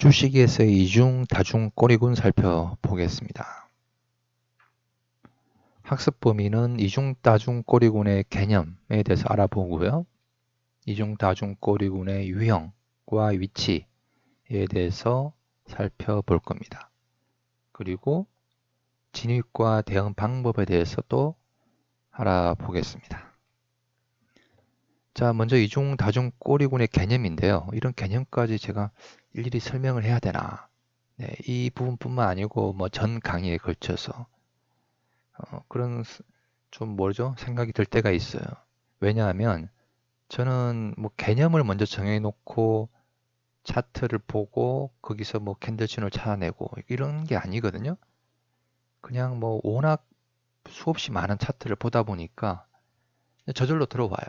주식에서의 이중, 다중 꼬리군 살펴보겠습니다. 학습 범위는 이중, 다중 꼬리군의 개념에 대해서 알아보고요. 이중, 다중 꼬리군의 유형과 위치에 대해서 살펴볼 겁니다. 그리고 진입과 대응 방법에 대해서 또 알아보겠습니다. 자, 먼저 이중, 다중 꼬리군의 개념인데요. 이런 개념까지 제가 일일이 설명을 해야 되나? 네, 이 부분뿐만 아니고 전 강의에 걸쳐서 그런 좀 뭐죠? 생각이 들 때가 있어요. 왜냐하면 저는 개념을 먼저 정해놓고 차트를 보고 거기서 캔들 신호를 찾아내고 이런 게 아니거든요. 그냥 워낙 수없이 많은 차트를 보다 보니까 저절로 들어와요.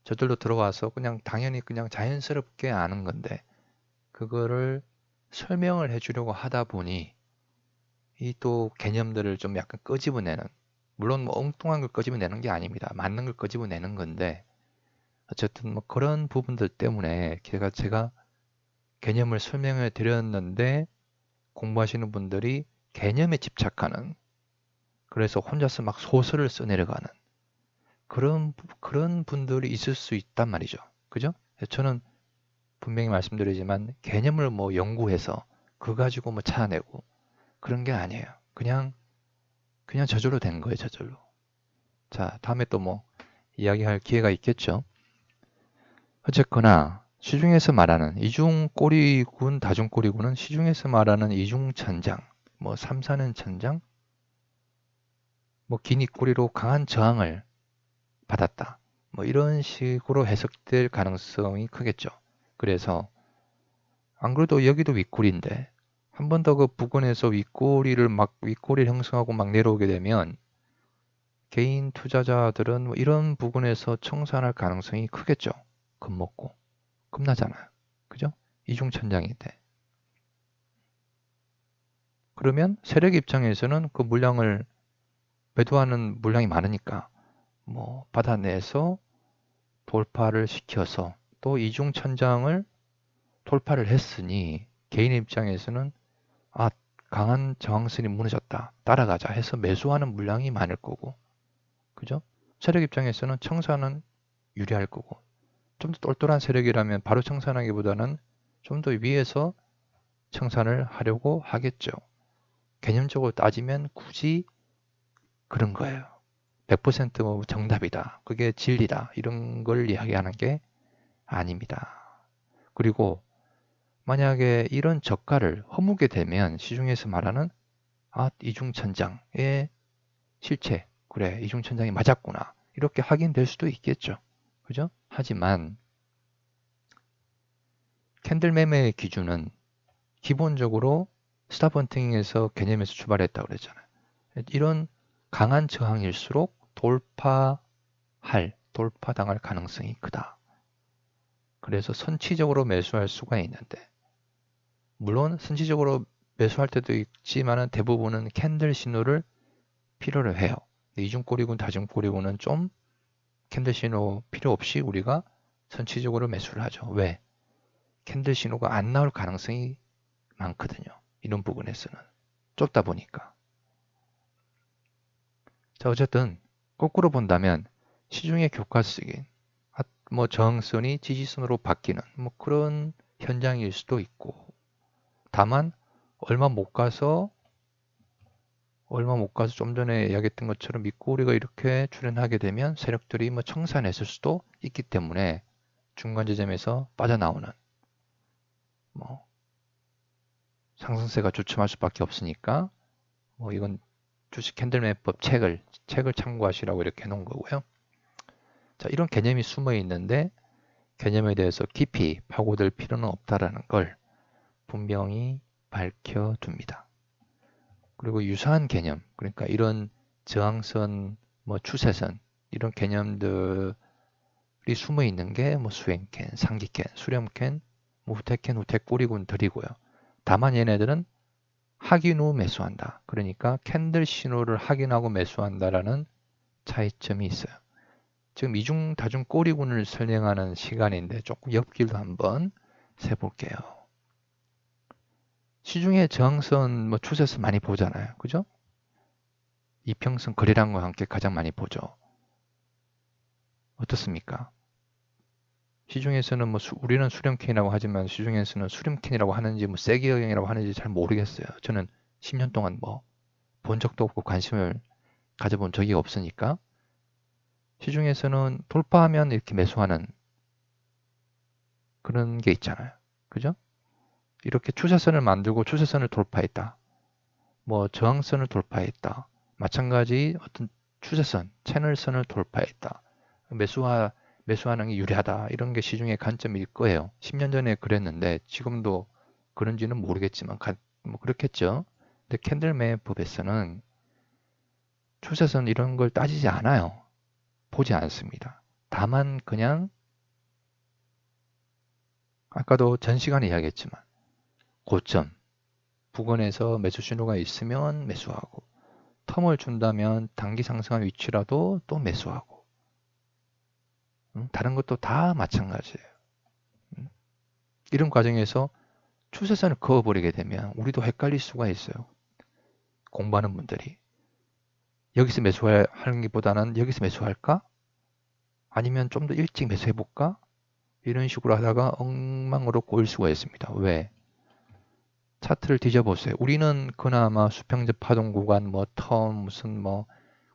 저절로 들어와서 그냥 당연히 그냥 자연스럽게 아는 건데 그거를 설명을 해주려고 하다 보니 이 또 개념들을 좀 약간 끄집어내는, 물론 엉뚱한 걸 끄집어내는 게 아닙니다. 맞는 걸 끄집어내는 건데 어쨌든 그런 부분들 때문에 제가 개념을 설명해 드렸는데 공부하시는 분들이 개념에 집착하는, 그래서 혼자서 막 소설을 써내려가는 그런 분들이 있을 수 있단 말이죠. 그죠? 저는 분명히 말씀드리지만 개념을 연구해서 그거 가지고 찾아내고 그런 게 아니에요. 그냥 저절로 된 거예요. 저절로. 자, 다음에 또 이야기할 기회가 있겠죠. 어쨌거나 시중에서 말하는 이중 꼬리군, 다중 꼬리군은 시중에서 말하는 이중 천장, 삼사는 천장, 긴 입꼬리로 강한 저항을 받았다. 이런 식으로 해석될 가능성이 크겠죠. 그래서 안 그래도 여기도 윗꼬리인데 한 번 더 그 부근에서 윗꼬리를 형성하고 내려오게 되면 개인 투자자들은 이런 부분에서 청산할 가능성이 크겠죠. 겁먹고. 겁나잖아요. 그죠? 이중천장인데. 그러면 세력 입장에서는 그 물량을 매도하는 물량이 많으니까 받아내서 돌파를 시켜서 또 이중천장을 돌파를 했으니 개인 입장에서는 강한 저항선이 무너졌다. 따라가자 해서 매수하는 물량이 많을 거고. 그죠? 세력 입장에서는 청산은 유리할 거고. 좀 더 똘똘한 세력이라면 바로 청산하기보다는 좀 더 위에서 청산을 하려고 하겠죠. 개념적으로 따지면 굳이 그런 거예요. 100% 정답이다. 그게 진리다. 이런 걸 이야기하는 게 아닙니다. 그리고 만약에 이런 저가를 허무게 되면 시중에서 말하는 이중천장의 실체, 그래 이중천장이 맞았구나, 이렇게 확인될 수도 있겠죠. 그죠? 하지만 캔들 매매의 기준은 기본적으로 스탑헌팅에서 개념에서 출발했다고 그랬잖아요. 이런 강한 저항일수록 돌파당할 가능성이 크다. 그래서 선취적으로 매수할 수가 있는데, 물론 선취적으로 매수할 때도 있지만 대부분은 캔들 신호를 필요로 해요. 이중꼬리군, 다중꼬리군은 좀 캔들 신호 필요 없이 우리가 선취적으로 매수를 하죠. 왜? 캔들 신호가 안 나올 가능성이 많거든요. 이런 부분에서는. 좁다 보니까. 자, 어쨌든 거꾸로 본다면 시중의 교과서인 저항선이 지지선으로 바뀌는 그런 현장일 수도 있고, 다만 얼마 못 가서 좀 전에 이야기했던 것처럼 밑꼬리가 이렇게 출현하게 되면 세력들이 청산했을 수도 있기 때문에 중간 지점에서 빠져나오는 상승세가 주춤할 수밖에 없으니까 이건 주식 캔들매법 책을 참고하시라고 이렇게 해놓은 거고요. 자, 이런 개념이 숨어 있는데 개념에 대해서 깊이 파고들 필요는 없다라는 걸 분명히 밝혀둡니다. 그리고 유사한 개념, 그러니까 이런 저항선, 추세선, 이런 개념들이 숨어 있는 게 수행캔, 상기캔, 수렴캔, 후퇴캔, 후퇴꼬리군들이고요. 다만 얘네들은 확인 후 매수한다. 그러니까 캔들 신호를 확인하고 매수한다라는 차이점이 있어요. 지금 이중, 다중 꼬리군을 설명하는 시간인데 조금 옆길도 한번 세볼게요. 시중에 저항선, 뭐 추세선 많이 보잖아요. 그죠? 이평선 거래량과 함께 가장 많이 보죠. 어떻습니까? 시중에서는 뭐 우리는 수렴캔이라고 하지만 시중에서는 수렴캔이라고 하는지 뭐 세기형이라고 하는지 잘 모르겠어요. 저는 10년 동안 뭐 본 적도 없고 관심을 가져본 적이 없으니까 시중에서는 돌파하면 이렇게 매수하는 그런 게 있잖아요. 그죠? 이렇게 추세선을 만들고 추세선을 돌파했다. 뭐 저항선을 돌파했다. 마찬가지 어떤 추세선, 채널선을 돌파했다. 매수하는 게 유리하다. 이런 게 시중의 관점일 거예요. 10년 전에 그랬는데 지금도 그런지는 모르겠지만 뭐 그렇겠죠. 근데 캔들맨 법에서는 추세선 이런 걸 따지지 않아요. 보지 않습니다. 다만 그냥 아까도 전 시간에 이야기했지만 고점 부근에서 매수 신호가 있으면 매수하고 텀을 준다면 단기 상승한 위치라도 또 매수하고 다른 것도 다 마찬가지예요. 이런 과정에서 추세선을 그어버리게 되면 우리도 헷갈릴 수가 있어요. 공부하는 분들이 여기서 매수하는 것보다는 여기서 매수할까? 아니면 좀 더 일찍 매수해볼까? 이런 식으로 하다가 엉망으로 꼬일 수가 있습니다. 왜? 차트를 뒤져보세요. 우리는 그나마 수평적 파동 구간, 뭐 텀, 무슨 뭐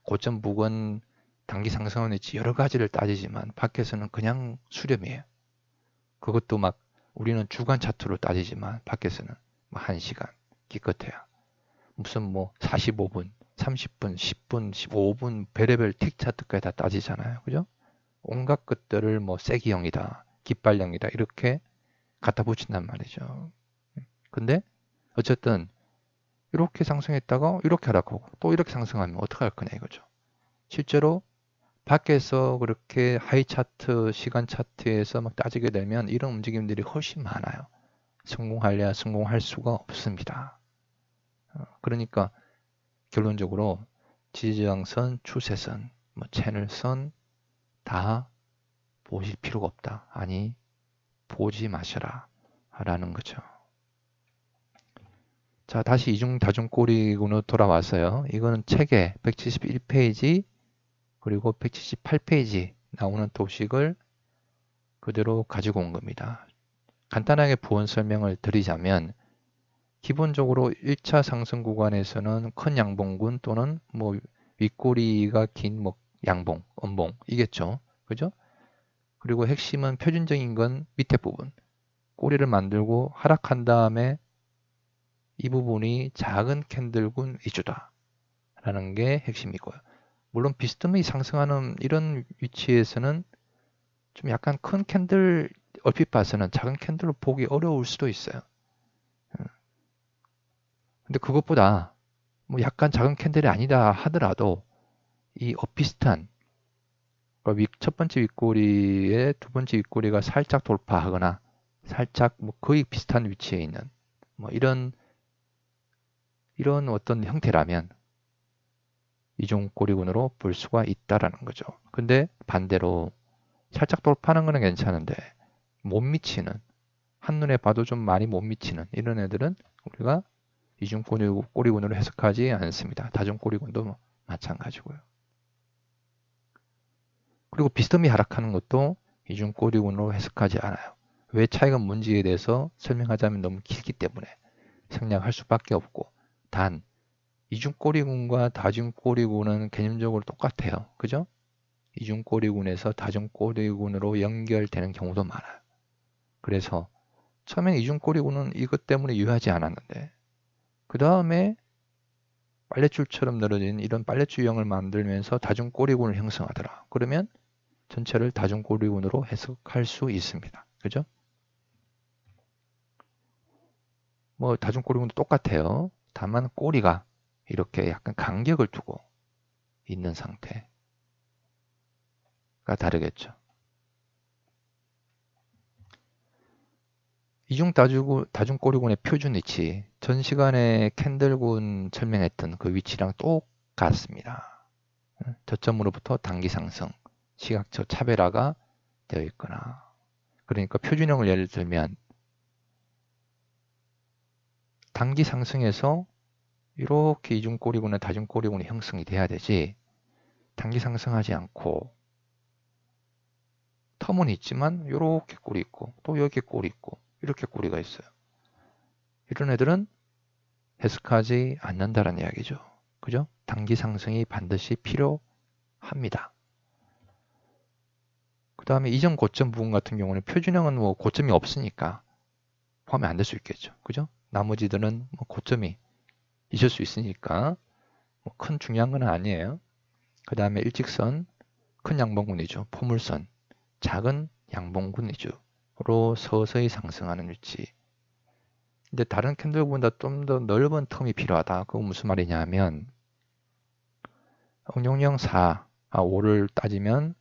고점 부근, 단기 상승원 위치 여러 가지를 따지지만 밖에서는 그냥 수렴이에요. 그것도 막 우리는 주간 차트로 따지지만 밖에서는 뭐 1시간 기껏해야 무슨 뭐 45분, 30분, 10분, 15분 별의별 틱 차트까지 다 따지잖아요. 그죠? 온갖 것들을 뭐 세기형이다, 깃발형이다 이렇게 갖다 붙인단 말이죠. 근데 어쨌든 이렇게 상승했다가 이렇게 하락하고 또 이렇게 상승하면 어떡할 거냐 이거죠. 실제로 밖에서 그렇게 하이 차트, 시간 차트에서 막 따지게 되면 이런 움직임들이 훨씬 많아요. 성공할래야 성공할 수가 없습니다. 그러니까 결론적으로 지지저항선, 추세선, 뭐 채널선 다 보실 필요가 없다. 아니, 보지 마셔라. 라는 거죠. 자, 다시 이중 다중 꼬리군으로 돌아왔어요. 이거는 책에 171페이지 그리고 178페이지 나오는 도식을 그대로 가지고 온 겁니다. 간단하게 부원 설명을 드리자면 기본적으로 1차 상승 구간에서는 큰 양봉군 또는 뭐 윗꼬리가 긴 뭐 양봉, 음봉이겠죠. 그죠? 그리고 핵심은 표준적인 건 밑에 부분. 꼬리를 만들고 하락한 다음에 이 부분이 작은 캔들군 위주다. 라는 게 핵심이고요. 물론 비스듬히 상승하는 이런 위치에서는 좀 약간 큰 캔들 얼핏 봐서는 작은 캔들로 보기 어려울 수도 있어요. 근데 그것보다 뭐 약간 작은 캔들이 아니다 하더라도 이 엇비슷한 그러니까 첫 번째 윗꼬리에 두 번째 윗꼬리가 살짝 돌파하거나 살짝 뭐 거의 비슷한 위치에 있는 뭐 이런 어떤 형태라면 이중 꼬리군으로 볼 수가 있다라는 거죠. 근데 반대로 살짝 돌파하는 거는 괜찮은데 못 미치는 한눈에 봐도 좀 많이 못 미치는 이런 애들은 우리가 이중 꼬리군으로 해석하지 않습니다. 다중 꼬리군도 마찬가지고요. 그리고 비스듬히 하락하는 것도 이중 꼬리군으로 해석하지 않아요. 왜 차이가 뭔지에 대해서 설명하자면 너무 길기 때문에 생략할 수밖에 없고 단 이중꼬리군과 다중꼬리군은 개념적으로 똑같아요. 그죠? 이중꼬리군에서 다중꼬리군으로 연결되는 경우도 많아요. 그래서 처음엔 이중꼬리군은 이것 때문에 유효하지 않았는데 그 다음에 빨랫줄처럼 늘어진 이런 빨랫줄 유형을 만들면서 다중꼬리군을 형성하더라. 그러면 전체를 다중꼬리군으로 해석할 수 있습니다. 그죠? 뭐 다중꼬리군도 똑같아요. 다만 꼬리가 이렇게 약간 간격을 두고 있는 상태가 다르겠죠. 이중 다중꼬리군의 표준 위치, 전 시간에 캔들군 설명했던 그 위치랑 똑같습니다. 저점으로부터 단기 상승, 시각적 차별화가 되어 있거나 그러니까 표준형을 예를 들면 단기 상승에서 이렇게 이중꼬리군의 다중꼬리군이 형성이 돼야 되지, 단기 상승하지 않고 텀은 있지만 이렇게 꼬리 있고 또 여기에 꼬리 있고 이렇게 꼬리가 있어요. 이런 애들은 해석하지 않는다는 이야기죠. 그죠? 단기 상승이 반드시 필요합니다. 그 다음에 이전 고점 부분 같은 경우는 표준형은 뭐 고점이 없으니까 포함이 안 될 수 있겠죠. 그죠? 나머지들은 뭐 고점이 있을 수 있으니까 뭐 큰 중요한 건 아니에요. 그 다음에 일직선, 큰 양봉군 위주, 포물선, 작은 양봉군 위주로 서서히 상승하는 위치. 근데 다른 캔들보다 좀 더 넓은 텀이 필요하다. 그건 무슨 말이냐 하면 응용형 4, 5를 따지면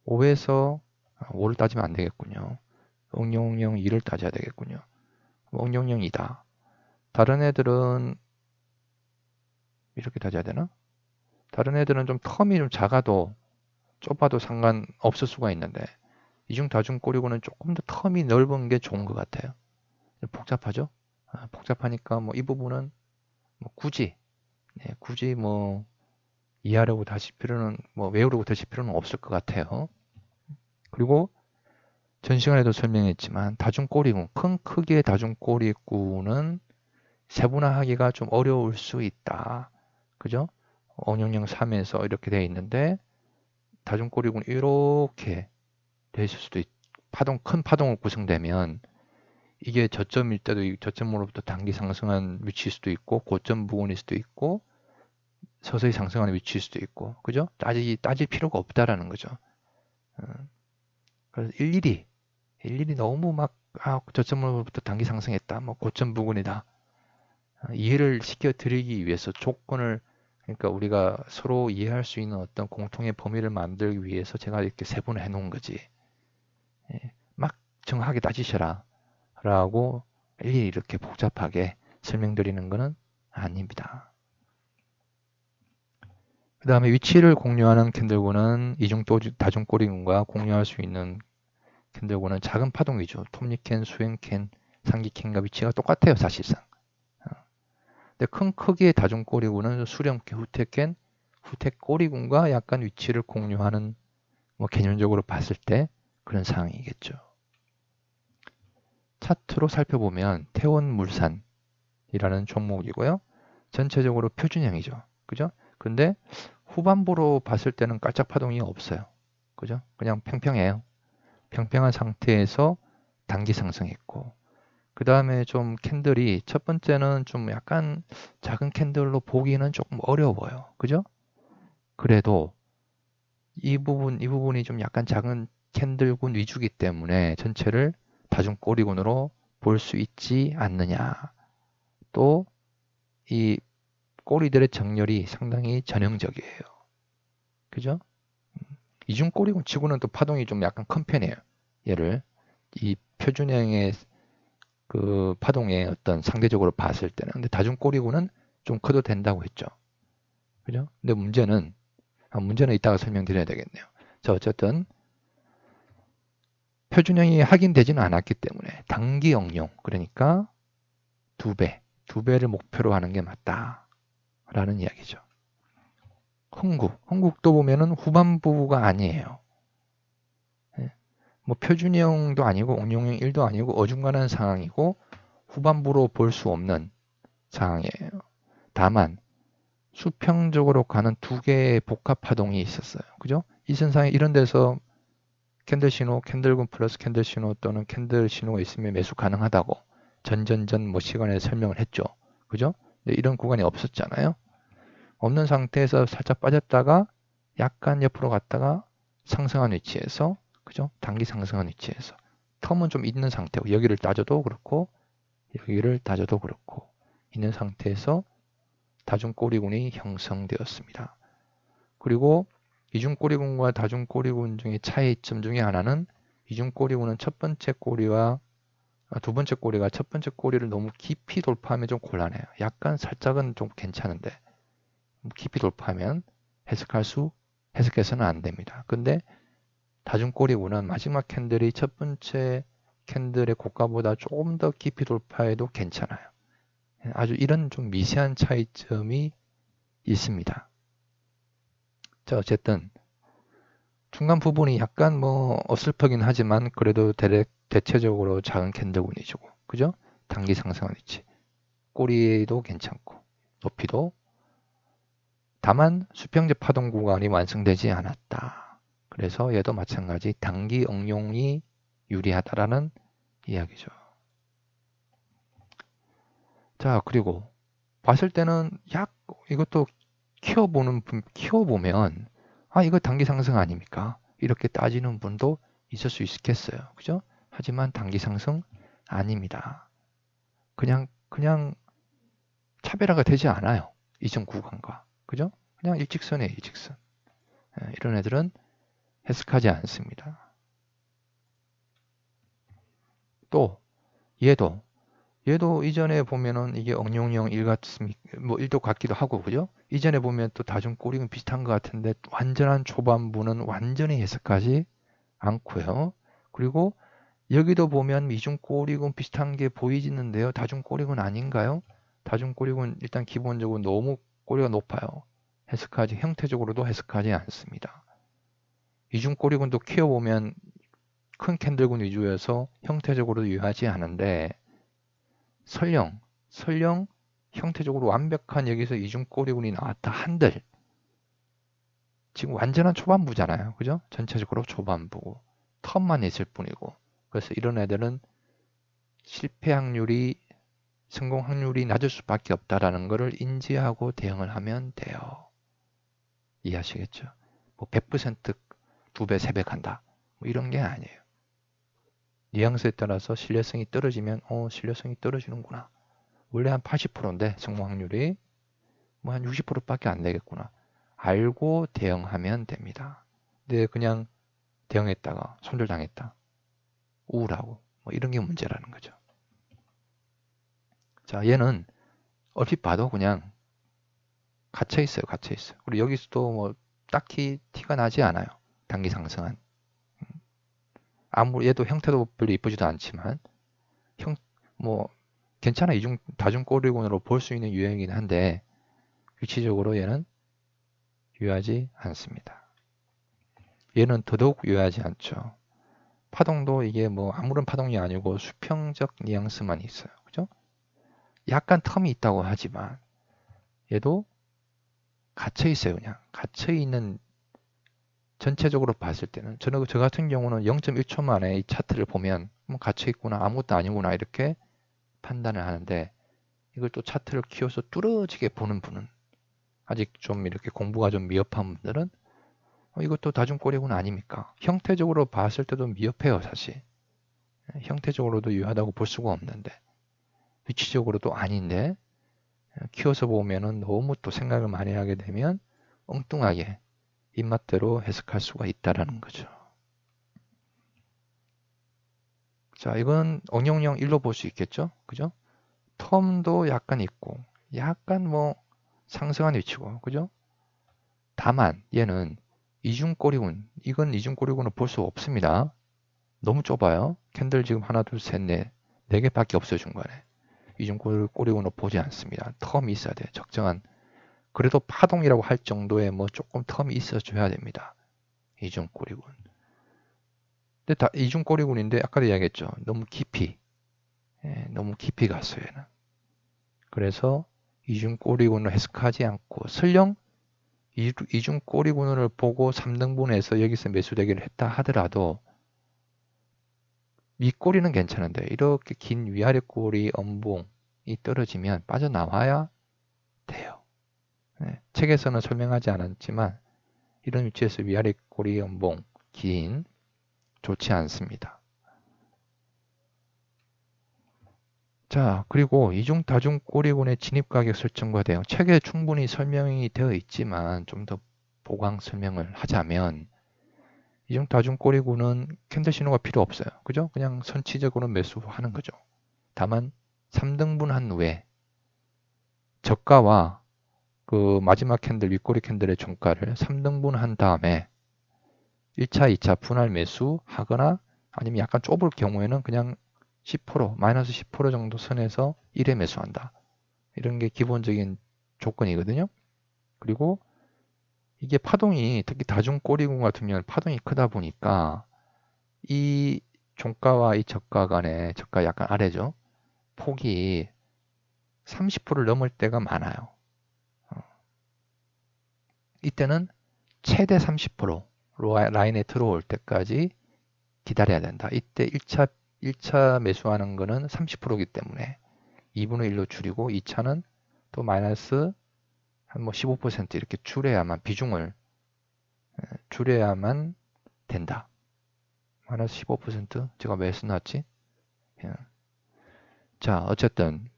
5에서 5를 따지면 안 되겠군요. 응용형 2를 따져야 되겠군요. 응용형 2다. 다른 애들은 이렇게 따져야 되나? 다른 애들은 좀 텀이 좀 작아도 좁아도 상관없을 수가 있는데 이중 다중 꼬리고는 조금 더 텀이 넓은 게 좋은 것 같아요. 복잡하죠? 복잡하니까 뭐 이 부분은 뭐 굳이 뭐 이해하려고 다시 필요는 뭐 외우려고 다시 필요는 없을 것 같아요. 그리고 전 시간에도 설명했지만 다중꼬리군, 큰 크기의 다중꼬리군은 세분화하기가 좀 어려울 수 있다. 그죠? 응용형 3에서 이렇게 되어 있는데 다중꼬리군 이렇게 되어 있을 수도 큰 파동을 구성되면 이게 저점일 때도 이 저점으로부터 단기 상승한 위치일 수도 있고 고점 부분일 수도 있고 서서히 상승하는 위치일 수도 있고 그죠? 따질 필요가 없다라는 거죠. 그래서 일일이 너무 막 저점으로부터 단기 상승했다, 뭐 고점 부근이다, 이해를 시켜드리기 위해서 조건을, 그러니까 우리가 서로 이해할 수 있는 어떤 공통의 범위를 만들기 위해서 제가 이렇게 세분을 해놓은 거지. 막 정확하게 따지셔라 라고 일일이 이렇게 복잡하게 설명드리는 것은 아닙니다. 그 다음에 위치를 공유하는 캔들군은 이중 다중꼬리군과 공유할 수 있는 캔들군은 작은 파동 위주, 톱니캔, 수행캔, 상기캔과 위치가 똑같아요, 사실상. 근데 큰 크기의 다중꼬리군은 수렴캔, 후퇴캔, 후퇴꼬리군과 약간 위치를 공유하는, 뭐 개념적으로 봤을 때 그런 상황이겠죠. 차트로 살펴보면 태원물산이라는 종목이고요. 전체적으로 표준형이죠. 그죠? 근데 후반부로 봤을 때는 깔짝 파동이 없어요. 그죠? 그냥 평평해요. 평평한 상태에서 단기 상승했고, 그 다음에 좀 캔들이 첫 번째는 좀 약간 작은 캔들로 보기는 조금 어려워요. 그죠? 그래도 이 부분이 좀 약간 작은 캔들군 위주기 때문에 전체를 다중꼬리군으로 볼 수 있지 않느냐. 또 이 꼬리들의 정렬이 상당히 전형적이에요. 그죠? 이중꼬리군 치고는 또 파동이 좀 약간 큰 편이에요. 얘를 이 표준형의 그 파동의 어떤 상대적으로 봤을 때는. 근데 다중꼬리군은 좀 커도 된다고 했죠. 그죠? 근데 문제는 이따가 설명드려야 되겠네요. 자, 어쨌든 표준형이 확인되지는 않았기 때문에 단기 응용, 그러니까 두 배를 목표로 하는 게 맞다라는 이야기죠. 흥국도 보면은 후반부가 아니에요. 뭐 표준형도 아니고 응용형 1도 아니고 어중간한 상황이고 후반부로 볼 수 없는 상황이에요. 다만 수평적으로 가는 두 개의 복합 파동이 있었어요. 그죠? 이선상에 이런 데서 캔들 신호, 캔들군 플러스 캔들 신호 또는 캔들 신호가 있으면 매수 가능하다고 전전전 뭐 시간에 설명을 했죠. 그죠? 이런 구간이 없었잖아요. 없는 상태에서 살짝 빠졌다가 약간 옆으로 갔다가 상승한 위치에서, 그죠? 단기 상승한 위치에서 텀은 좀 있는 상태고 여기를 따져도 그렇고 여기를 따져도 그렇고 있는 상태에서 다중꼬리군이 형성되었습니다. 그리고 이중꼬리군과 다중꼬리군 중에 차이점 중에 하나는 이중꼬리군은 첫 번째 꼬리와 두 번째 꼬리가 첫 번째 꼬리를 너무 깊이 돌파하면 좀 곤란해요. 약간 살짝은 좀 괜찮은데 깊이 돌파하면 해석해서는 안 됩니다. 근데 다중꼬리군은 마지막 캔들이 첫 번째 캔들의 고가보다 조금 더 깊이 돌파해도 괜찮아요. 아주 이런 좀 미세한 차이점이 있습니다. 자, 어쨌든 중간 부분이 약간 뭐 어슬프긴 하지만 그래도 대체적으로 작은 캔들군이죠. 그죠? 단기 상승한 위치. 꼬리도 괜찮고 높이도. 다만 수평제 파동 구간이 완성되지 않았다. 그래서 얘도 마찬가지 단기 응용이 유리하다라는 이야기죠. 자, 그리고 봤을 때는 이것도 키워보면 이거 단기 상승 아닙니까? 이렇게 따지는 분도 있을 수 있겠어요. 그죠? 하지만 단기 상승 아닙니다. 그냥 차별화가 되지 않아요. 이전 구간과. 그죠? 그냥 일직선이에요, 일직선. 이런 애들은 해석하지 않습니다. 또 얘도 이전에 보면은 이게 응용형 1 같습니까? 뭐 1도 같기도 하고, 그죠? 이전에 보면 또 다중 꼬리는 비슷한 것 같은데 완전한 초반부는 완전히 해석하지 않고요. 그리고 여기도 보면 이중 꼬리군 비슷한 게 보이지는데요. 다중 꼬리군 아닌가요? 다중 꼬리군 일단 기본적으로 너무 꼬리가 높아요. 형태적으로도 해석하지 않습니다. 이중 꼬리군도 키워보면 큰 캔들군 위주여서 형태적으로도 유효하지 않은데 설령 형태적으로 완벽한 여기서 이중 꼬리군이 나왔다 한들 지금 완전한 초반부잖아요. 그죠? 전체적으로 초반부고 텀만 있을 뿐이고 그래서 이런 애들은 실패 확률이 성공 확률이 낮을 수밖에 없다라는 것을 인지하고 대응을 하면 돼요. 이해하시겠죠? 뭐 100% 2배, 3배 간다. 뭐 이런 게 아니에요. 뉘앙스에 따라서 신뢰성이 떨어지면 신뢰성이 떨어지는구나. 원래 한 80%인데 성공 확률이 뭐 한 60%밖에 안 되겠구나. 알고 대응하면 됩니다. 근데 그냥 대응했다가 손절당했다. 우울하고 뭐 이런 게 문제라는 거죠. 자, 얘는 얼핏 봐도 그냥 갇혀 있어요. 갇혀 있어. 그리고 여기서도 뭐 딱히 티가 나지 않아요. 단기 상승한. 얘도 형태도 별로 이쁘지도 않지만 뭐 괜찮아. 다중 꼬리군으로 볼 수 있는 유형이긴 한데 위치적으로 얘는 유효하지 않습니다. 얘는 더더욱 유효하지 않죠. 파동도 이게 뭐 아무런 파동이 아니고 수평적 뉘앙스만 있어요. 그죠? 약간 텀이 있다고 하지만 얘도 갇혀 있어요. 그냥 갇혀 있는 전체적으로 봤을 때는 저 같은 경우는 0.1초 만에 이 차트를 보면 뭐 갇혀 있구나 아무것도 아니구나 이렇게 판단을 하는데 이걸 또 차트를 키워서 뚫어지게 보는 분은 아직 좀 이렇게 공부가 좀 미흡한 분들은 이것도 다중꼬리군 아닙니까? 형태적으로 봤을 때도 미흡해요, 사실. 형태적으로도 유효하다고 볼 수가 없는데 위치적으로도 아닌데 키워서 보면은 너무 또 생각을 많이 하게 되면 엉뚱하게 입맛대로 해석할 수가 있다라는 거죠. 자, 이건 응용형 1로 볼 수 있겠죠? 그죠? 텀도 약간 있고 약간 뭐 상승한 위치고 그죠? 다만 얘는 이중꼬리군 이건 이중꼬리군을 볼 수 없습니다. 너무 좁아요. 캔들 지금 하나 둘셋넷 4개밖에 없어요 중간에. 이중꼬리군으로 보지 않습니다. 텀이 있어야 돼. 적정한 그래도 파동이라고 할 정도의 뭐 조금 텀이 있어줘야 됩니다. 이중꼬리군. 근데 다 이중꼬리군인데 아까도 이야기했죠. 너무 깊이 너무 깊이 갔어요 얘는. 그래서 이중꼬리군을 해석하지 않고 설령 이중꼬리군을 보고 3등분해서 여기서 매수되기를 했다 하더라도 윗꼬리는 괜찮은데 이렇게 긴 위아래 꼬리 엄봉이 떨어지면 빠져나와야 돼요. 책에서는 설명하지 않았지만 이런 위치에서 위아래 꼬리 엄봉 긴 좋지 않습니다. 자, 그리고 이중 다중 꼬리군의 진입 가격 설정과 대응 책에 충분히 설명이 되어 있지만 좀 더 보강 설명을 하자면 이중 다중 꼬리군은 캔들 신호가 필요 없어요. 그죠? 그냥 선치적으로 매수하는 거죠. 다만 3등분 한 후에 저가와 그 마지막 캔들 윗꼬리 캔들의 종가를 3등분 한 다음에 1차, 2차 분할 매수 하거나 아니면 약간 좁을 경우에는 그냥 10%, 마이너스 10% 정도 선에서 1회 매수한다. 이런 게 기본적인 조건이거든요. 그리고 이게 파동이 특히 다중꼬리군 같은 경우는 파동이 크다 보니까 이 종가와 이 저가 간에 저가 약간 아래죠. 폭이 30%를 넘을 때가 많아요. 이때는 최대 30% 라인에 들어올 때까지 기다려야 된다. 이때 1차 매수하는 거는 30%이기 때문에 2분의 1로 줄이고 2차는 또 마이너스 한 뭐 15% 이렇게 줄여야만 비중을 줄여야만 된다. 마이너스 15% 제가 왜 써놨지? 예. 자, 어쨌든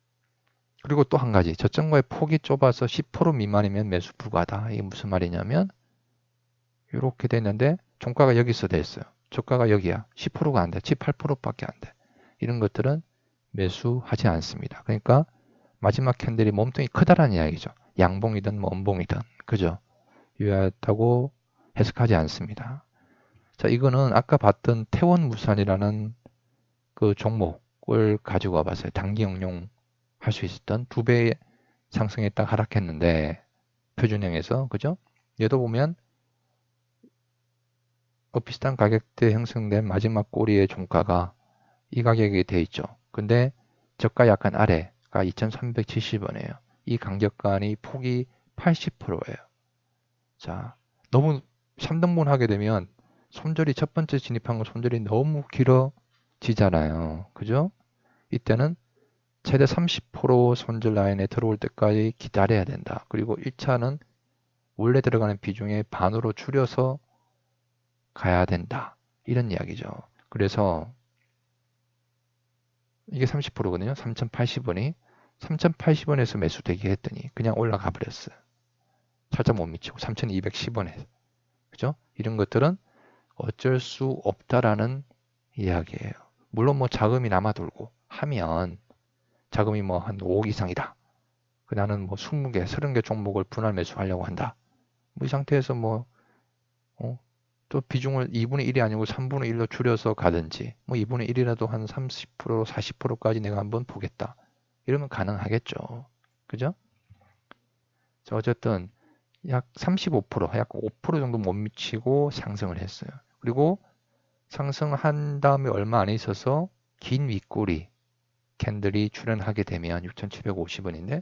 그리고 또 한 가지 저점과의 폭이 좁아서 10% 미만이면 매수 불가하다. 이게 무슨 말이냐면 이렇게 됐는데 종가가 여기서 됐어요. 저가가 여기야. 10%가 안 돼. 18%밖에 안 돼. 이런 것들은 매수하지 않습니다. 그러니까 마지막 캔들이 몸통이 크다라는 이야기죠. 양봉이든 뭐 음봉이든 그죠? 유효하다고 해석하지 않습니다. 자, 이거는 아까 봤던 태원물산이라는 그 종목을 가지고 와봤어요. 단기 응용 할 수 있었던 2배 상승했다 하락했는데 표준형에서 그죠? 얘도 보면 비슷한 가격대에 형성된 마지막 꼬리의 종가가 이 가격이 돼 있죠. 근데 저가 약간 아래가 2,370원이에요. 이 간격간이 폭이 80%예요. 자, 너무 3등분 하게 되면 손절이 첫 번째 진입한 거 손절이 너무 길어지잖아요. 그죠? 이때는 최대 30% 손절 라인에 들어올 때까지 기다려야 된다. 그리고 1차는 원래 들어가는 비중의 반으로 줄여서 가야 된다. 이런 이야기죠. 그래서 이게 30%거든요. 3,080원이 3,080원에서 매수되게 했더니 그냥 올라가 버렸어요. 살짝 못 미치고 3,210원에. 그죠? 이런 것들은 어쩔 수 없다라는 이야기예요. 물론 뭐 자금이 남아돌고 하면 자금이 뭐 한 5억 이상이다. 나는 뭐 20개, 30개 종목을 분할 매수하려고 한다. 뭐 이 상태에서 뭐 또 비중을 2분의 1이 아니고 3분의 1로 줄여서 가든지 뭐 2분의 1이라도 한 30%, 40%까지 내가 한번 보겠다. 이러면 가능하겠죠. 그죠? 자, 어쨌든 약 35%, 약 5% 정도 못 미치고 상승을 했어요. 그리고 상승한 다음에 얼마 안에 있어서 긴 윗꼬리 캔들이 출현하게 되면 6,750원인데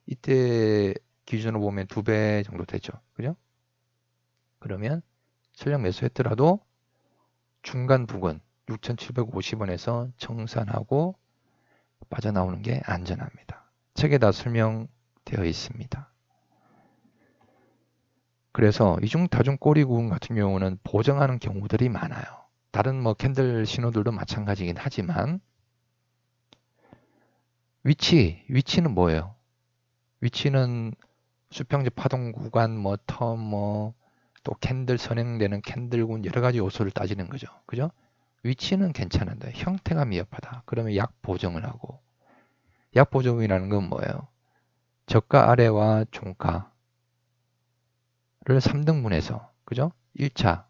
이때 기준으로 보면 2배 정도 되죠. 그죠? 그러면 전량 매수했더라도 중간 부근 6,750원에서 청산하고 빠져나오는 게 안전합니다. 책에 다 설명되어 있습니다. 그래서 이중 다중 꼬리 구간 같은 경우는 보정하는 경우들이 많아요. 다른 뭐 캔들 신호들도 마찬가지긴 하지만 위치는 뭐예요? 위치는 수평적 파동 구간, 뭐 텀, 뭐 또 캔들 선행되는 캔들군 여러 가지 요소를 따지는 거죠. 그죠? 위치는 괜찮은데 형태가 미흡하다. 그러면 약 보정을 하고 약 보정이라는 건 뭐예요? 저가 아래와 종가를 3등분해서 그죠? 1차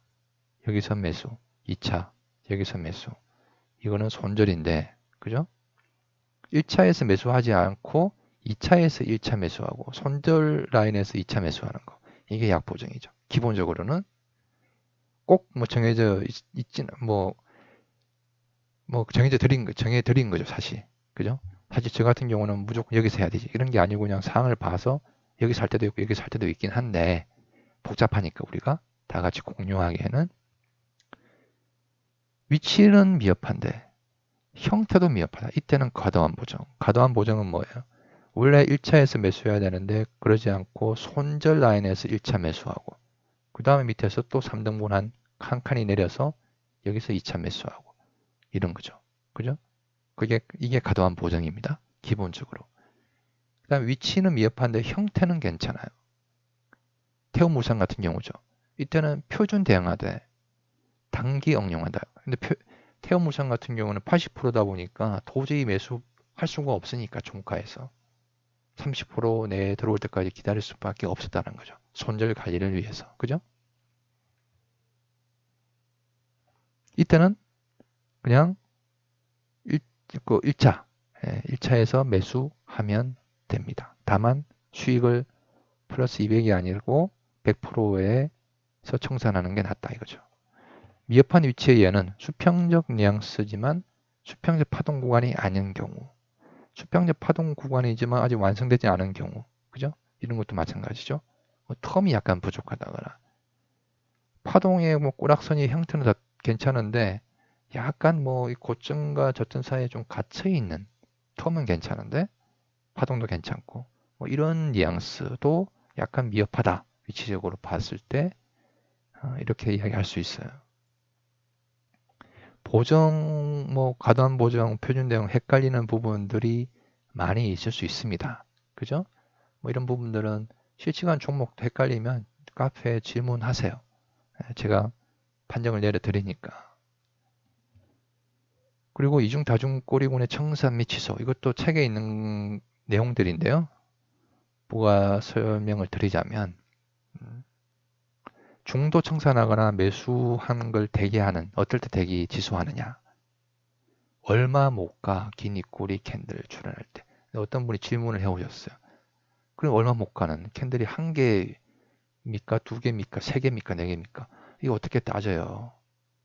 여기서 매수, 2차 여기서 매수. 이거는 손절인데 그죠? 1차에서 매수하지 않고 2차에서 1차 매수하고 손절 라인에서 2차 매수하는 거. 이게 약 보정이죠. 기본적으로는 꼭 뭐 정해져 있지는 뭐 정해 드린 거죠, 사실. 그죠? 사실 저 같은 경우는 무조건 여기서 해야 되지. 이런 게 아니고 그냥 상황을 봐서 여기 살 때도 있고 여기 살 때도 있긴 한데 복잡하니까 우리가 다 같이 공유하기에는 위치는 미흡한데 형태도 미흡하다. 이때는 과도한 보정. 과도한 보정은 뭐예요? 원래 1차에서 매수해야 되는데 그러지 않고 손절 라인에서 1차 매수하고 그 다음에 밑에서 또 3등분 한 칸이 내려서 여기서 2차 매수하고 이런 거죠. 그죠? 이게 과도한 보정입니다. 기본적으로. 그 다음 위치는 미흡한데 형태는 괜찮아요. 태우물산 같은 경우죠. 이때는 표준 대응하되 단기 응용한다. 근데 태우물산 같은 경우는 80%다 보니까 도저히 매수할 수가 없으니까 종가에서 30% 내에 들어올 때까지 기다릴 수밖에 없었다는 거죠. 손절 관리를 위해서. 그죠? 이때는 그냥 그 1차, 1차에서 매수하면 됩니다. 다만 수익을 플러스 200이 아니고 100%에서 청산하는 게 낫다 이거죠. 미흡한 위치의 얘는 수평적 뉘앙스지만 수평적 파동 구간이 아닌 경우, 수평적 파동 구간이지만 아직 완성되지 않은 경우, 그죠? 이런 것도 마찬가지죠. 뭐 텀이 약간 부족하다거나 파동의 뭐 꼬락선이 형태는 다 괜찮은데 약간 뭐 이 고점과 저점 사이에 좀 갇혀 있는 텀은 괜찮은데 파동도 괜찮고 뭐 이런 뉘앙스도 약간 미흡하다. 위치적으로 봤을 때 이렇게 이야기할 수 있어요. 보정, 뭐 과도한 보정, 표준 대응 헷갈리는 부분들이 많이 있을 수 있습니다. 그죠? 뭐 이런 부분들은 실시간 종목도 헷갈리면 카페에 질문하세요. 제가 판정을 내려드리니까. 그리고 이중 다중 꼬리군의 청산 및 취소 이것도 책에 있는 내용들인데요. 부가 설명을 드리자면 중도 청산하거나 매수한 걸 대기하는 어떨 때 대기 지수하느냐 얼마 못 가 긴 입꼬리 캔들 출현할 때 어떤 분이 질문을 해오셨어요. 그럼 얼마 못 가는 캔들이 한 개입니까 두 개입니까 세 개입니까 네 개입니까 이거 어떻게 따져요.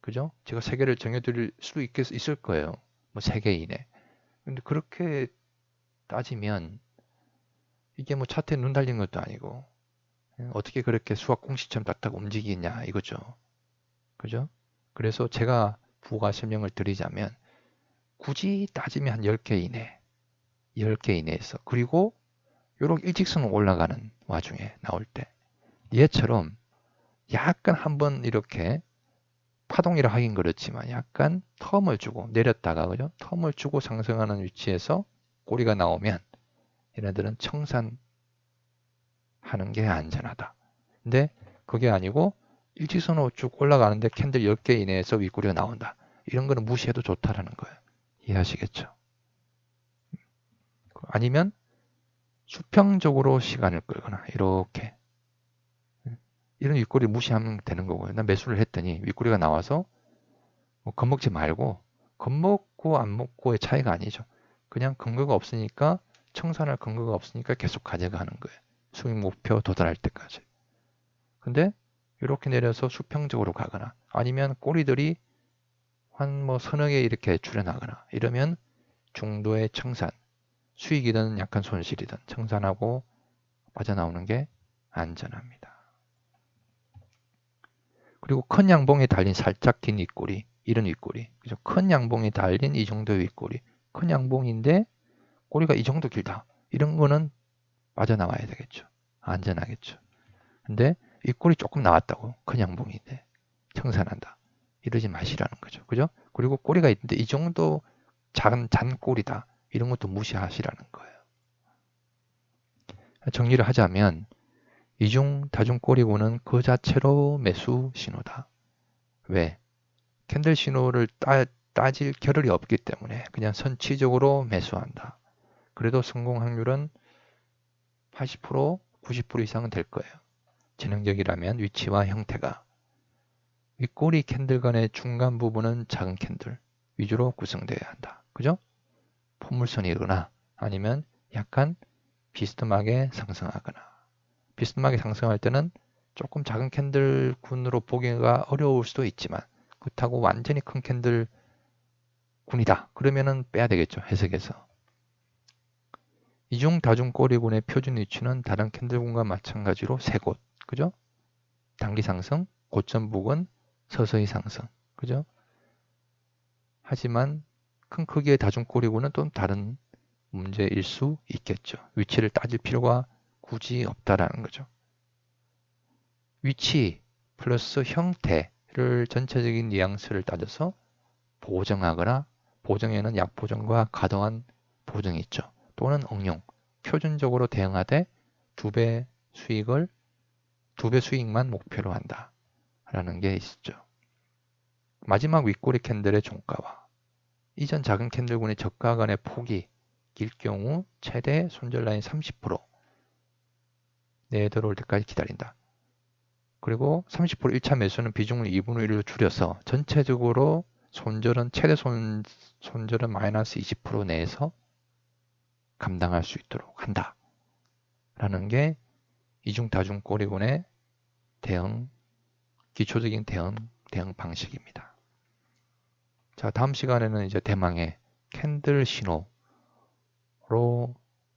그죠? 제가 세 개를 정해드릴 수도 있을 거예요. 뭐 세 개 이내. 근데 그렇게 따지면 이게 뭐 차트에 눈 달린 것도 아니고 어떻게 그렇게 수학 공식처럼 딱딱 움직이냐 이거죠. 그죠? 그래서 제가 부가 설명을 드리자면 굳이 따지면 한 10개 이내, 10개 이내에서 그리고 요렇게 일직선으로 올라가는 와중에 나올 때 얘처럼 약간 한번 이렇게 파동이라 하긴 그렇지만 약간 텀을 주고 내렸다가 그죠? 텀을 주고 상승하는 위치에서 꼬리가 나오면 얘네들은 청산하는 게 안전하다. 근데 그게 아니고 일직선으로 쭉 올라가는데 캔들 10개 이내에서 윗꼬리가 나온다. 이런 거는 무시해도 좋다라는 거예요. 이해하시겠죠? 아니면 수평적으로 시간을 끌거나 이렇게 이런 윗꼬리 무시하면 되는 거고요. 난 매수를 했더니 윗꼬리가 나와서 뭐 겁먹지 말고 겁먹고 안 먹고의 차이가 아니죠. 그냥 근거가 없으니까 청산할 근거가 없으니까 계속 가져가는 거예요. 수익 목표 도달할 때까지. 근데 이렇게 내려서 수평적으로 가거나 아니면 꼬리들이 한 뭐 서너 개 이렇게 줄여나가나 이러면 중도의 청산, 수익이든 약간 손실이든 청산하고 빠져나오는 게 안전합니다. 그리고 큰 양봉이 달린 살짝 긴 윗꼬리, 이런 윗꼬리, 그죠? 큰 양봉이 달린 이 정도의 윗꼬리, 큰 양봉인데 꼬리가 이 정도 길다. 이런 거는 빠져나와야 되겠죠. 안전하겠죠. 근데 윗꼬리 조금 나왔다고, 큰 양봉인데 청산한다. 이러지 마시라는 거죠. 그죠? 그리고 꼬리가 있는데 이 정도 작은 잔꼬리다. 이런 것도 무시하시라는 거예요. 정리를 하자면 이중 다중 꼬리고는 그 자체로 매수 신호다. 왜? 캔들 신호를 따질 겨를이 없기 때문에 그냥 선치적으로 매수한다. 그래도 성공 확률은 80%, 90% 이상은 될 거예요. 지능적이라면 위치와 형태가. 윗꼬리 캔들 간의 중간 부분은 작은 캔들 위주로 구성되어야 한다. 그죠? 포물선이거나 아니면 약간 비스듬하게 상승하거나 비스듬하게 상승할 때는 조금 작은 캔들 군으로 보기가 어려울 수도 있지만 그렇다고 완전히 큰 캔들 군이다. 그러면은 빼야 되겠죠. 해석에서. 이중 다중 꼬리군의 표준 위치는 다른 캔들군과 마찬가지로 세 곳. 그죠? 단기 상승, 고점 부근, 서서히 상승. 그죠? 하지만 큰 크기의 다중 꼬리군은 또 다른 문제일 수 있겠죠. 위치를 따질 필요가 굳이 없다라는 거죠. 위치 플러스 형태를 전체적인 뉘앙스를 따져서 보정하거나 보정에는 약보정과 과도한 보정이 있죠. 또는 응용, 표준적으로 대응하되 두 배 수익만 목표로 한다. 라는 게 있죠. 마지막 윗꼬리 캔들의 종가와 이전 작은 캔들군의 저가 간의 폭이 길 경우 최대 손절 라인 30% 내에 들어올 때까지 기다린다. 그리고 30% 1차 매수는 비중을 2분의 1로 줄여서 전체적으로 최대 손절은 마이너스 20% 내에서 감당할 수 있도록 한다라는 게 이중다중 꼬리군의 기초적인 대응 방식입니다. 자, 다음 시간에는 이제 대망의 캔들 신호로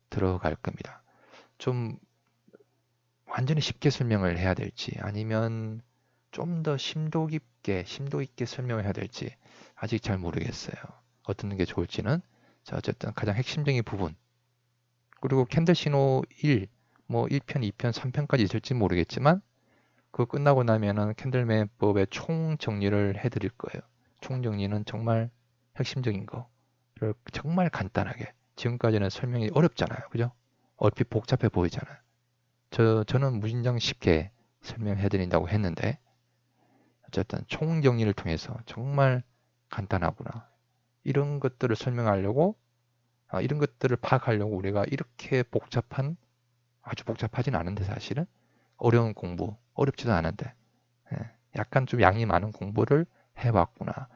들어갈 겁니다. 좀 완전히 쉽게 설명을 해야 될지 아니면 좀 더 심도 있게 설명을 해야 될지 아직 잘 모르겠어요. 어떤 게 좋을지는. 자, 어쨌든 가장 핵심적인 부분. 그리고 캔들 신호 1, 뭐 1편, 2편, 3편까지 있을지 모르겠지만 그거 끝나고 나면은 캔들맨법의 총 정리를 해드릴 거예요. 총 정리는 정말 핵심적인 거를 정말 간단하게. 지금까지는 설명이 어렵잖아요. 그죠? 얼핏 복잡해 보이잖아요. 저는 무진장 쉽게 설명해 드린다고 했는데 어쨌든 총 정리를 통해서 정말 간단하구나. 이런 것들을 설명하려고 이런 것들을 파악하려고 우리가 이렇게 아주 복잡하진 않은데 사실은 어려운 공부, 어렵지도 않은데 약간 좀 양이 많은 공부를 해왔구나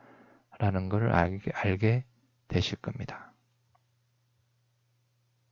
라는 걸 알게 되실 겁니다.